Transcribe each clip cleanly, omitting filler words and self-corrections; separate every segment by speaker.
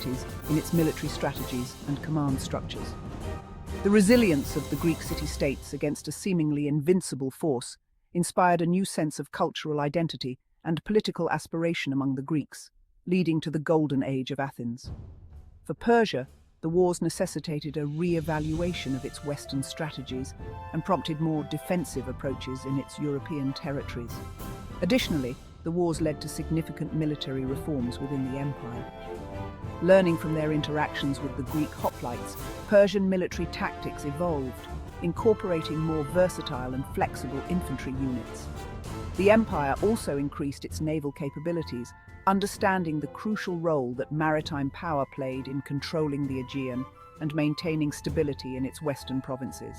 Speaker 1: peculiarities in its military strategies and command structures. The resilience of the Greek city-states against a seemingly invincible force inspired a new sense of cultural identity and political aspiration among the Greeks, leading to the Golden Age of Athens. For Persia, the wars necessitated a re-evaluation of its Western strategies and prompted more defensive approaches in its European territories. Additionally, the wars led to significant military reforms within the empire. Learning from their interactions with the Greek hoplites, Persian military tactics evolved, incorporating more versatile and flexible infantry units. The empire also increased its naval capabilities, understanding the crucial role that maritime power played in controlling the Aegean and maintaining stability in its western provinces.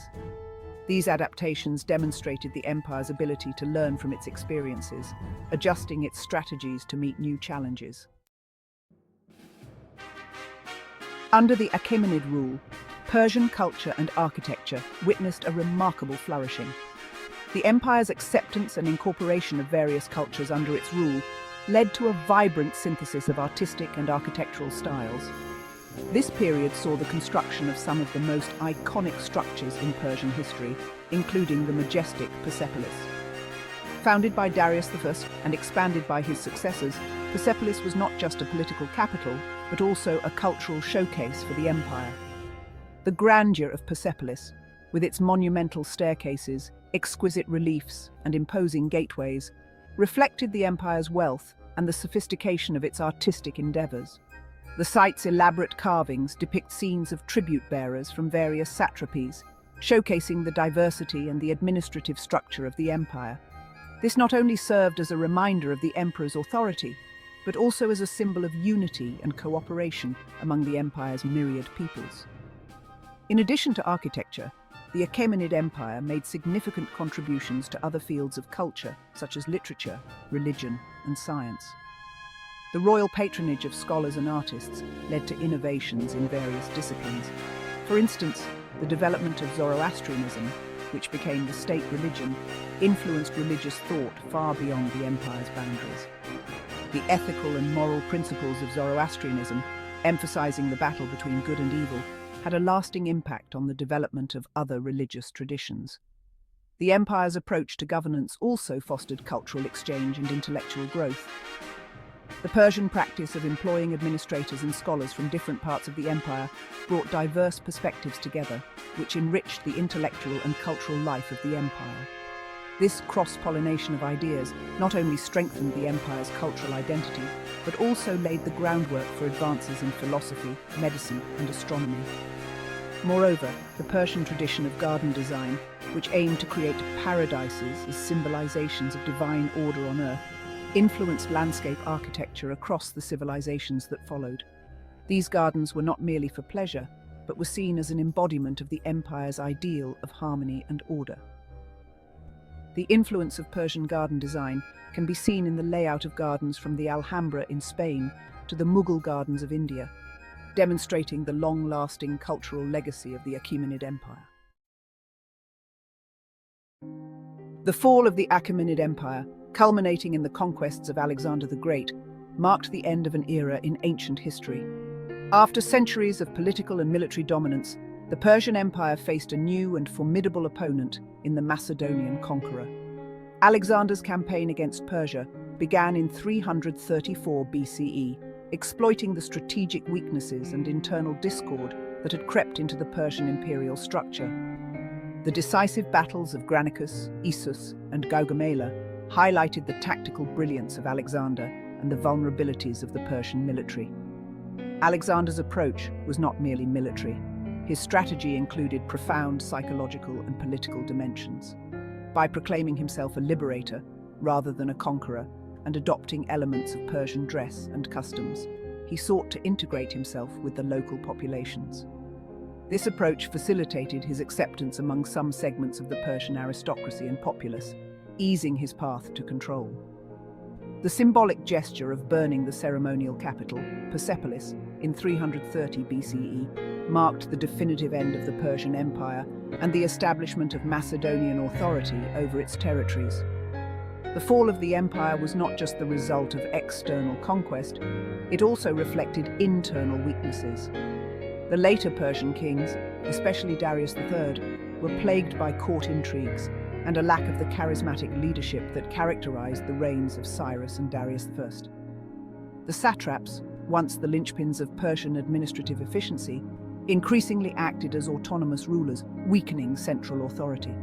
Speaker 1: These adaptations demonstrated the empire's ability to learn from its experiences, adjusting its strategies to meet new challenges. Under the Achaemenid rule, Persian culture and architecture witnessed a remarkable flourishing. The empire's acceptance and incorporation of various cultures under its rule led to a vibrant synthesis of artistic and architectural styles. This period saw the construction of some of the most iconic structures in Persian history, including the majestic Persepolis. Founded by Darius I and expanded by his successors, Persepolis was not just a political capital, but also a cultural showcase for the empire. The grandeur of Persepolis, with its monumental staircases, exquisite reliefs, and imposing gateways, reflected the empire's wealth and the sophistication of its artistic endeavors. The site's elaborate carvings depict scenes of tribute bearers from various satrapies, showcasing the diversity and the administrative structure of the empire. This not only served as a reminder of the emperor's authority, but also as a symbol of unity and cooperation among the empire's myriad peoples. In addition to architecture, the Achaemenid Empire made significant contributions to other fields of culture, such as literature, religion, and science. The royal patronage of scholars and artists led to innovations in various disciplines. For instance, the development of Zoroastrianism, which became the state religion, influenced religious thought far beyond the empire's boundaries. The ethical and moral principles of Zoroastrianism, emphasizing the battle between good and evil, had a lasting impact on the development of other religious traditions. The empire's approach to governance also fostered cultural exchange and intellectual growth. The Persian practice of employing administrators and scholars from different parts of the empire brought diverse perspectives together, which enriched the intellectual and cultural life of the empire. This cross-pollination of ideas not only strengthened the empire's cultural identity, but also laid the groundwork for advances in philosophy, medicine, and astronomy. Moreover, the Persian tradition of garden design, which aimed to create paradises as symbolizations of divine order on earth, influenced landscape architecture across the civilizations that followed. These gardens were not merely for pleasure, but were seen as an embodiment of the empire's ideal of harmony and order. The influence of Persian garden design can be seen in the layout of gardens from the Alhambra in Spain to the Mughal gardens of India, demonstrating the long-lasting cultural legacy of the Achaemenid Empire. The fall of the Achaemenid Empire, culminating in the conquests of Alexander the Great, marked the end of an era in ancient history. After centuries of political and military dominance, the Persian Empire faced a new and formidable opponent in the Macedonian conqueror. Alexander's campaign against Persia began in 334 BCE, exploiting the strategic weaknesses and internal discord that had crept into the Persian imperial structure. The decisive battles of Granicus, Issus, and Gaugamela highlighted the tactical brilliance of Alexander and the vulnerabilities of the Persian military. Alexander's approach was not merely military. His strategy included profound psychological and political dimensions. By proclaiming himself a liberator rather than a conqueror and adopting elements of Persian dress and customs, he sought to integrate himself with the local populations. This approach facilitated his acceptance among some segments of the Persian aristocracy and populace, easing his path to control. The symbolic gesture of burning the ceremonial capital, Persepolis, in 330 BCE, marked the definitive end of the Persian Empire and the establishment of Macedonian authority over its territories. The fall of the empire was not just the result of external conquest, it also reflected internal weaknesses. The later Persian kings, especially Darius III, were plagued by court intrigues and a lack of the charismatic leadership that characterized the reigns of Cyrus and Darius I. The satraps, once the linchpins of Persian administrative efficiency, increasingly acted as autonomous rulers, weakening central authority.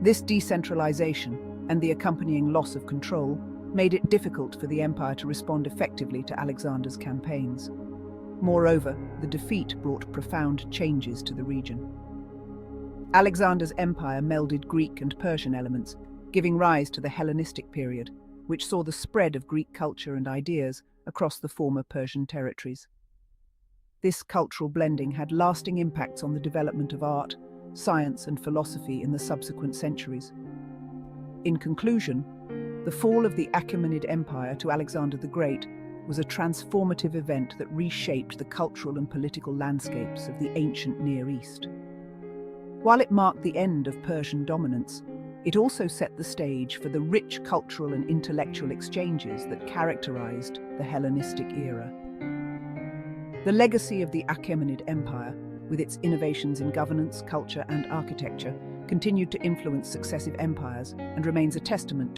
Speaker 1: This decentralization and the accompanying loss of control made it difficult for the empire to respond effectively to Alexander's campaigns. Moreover, the defeat brought profound changes to the region. Alexander's empire melded Greek and Persian elements, giving rise to the Hellenistic period, which saw the spread of Greek culture and ideas across the former Persian territories. This cultural blending had lasting impacts on the development of art, science, and philosophy in the subsequent centuries. In conclusion, the fall of the Achaemenid Empire to Alexander the Great was a transformative event that reshaped the cultural and political landscapes of the ancient Near East. While it marked the end of Persian dominance, it also set the stage for the rich cultural and intellectual exchanges that characterized the Hellenistic era. The legacy of the Achaemenid Empire, with its innovations in governance, culture, and architecture, continued to influence successive empires and remains a testament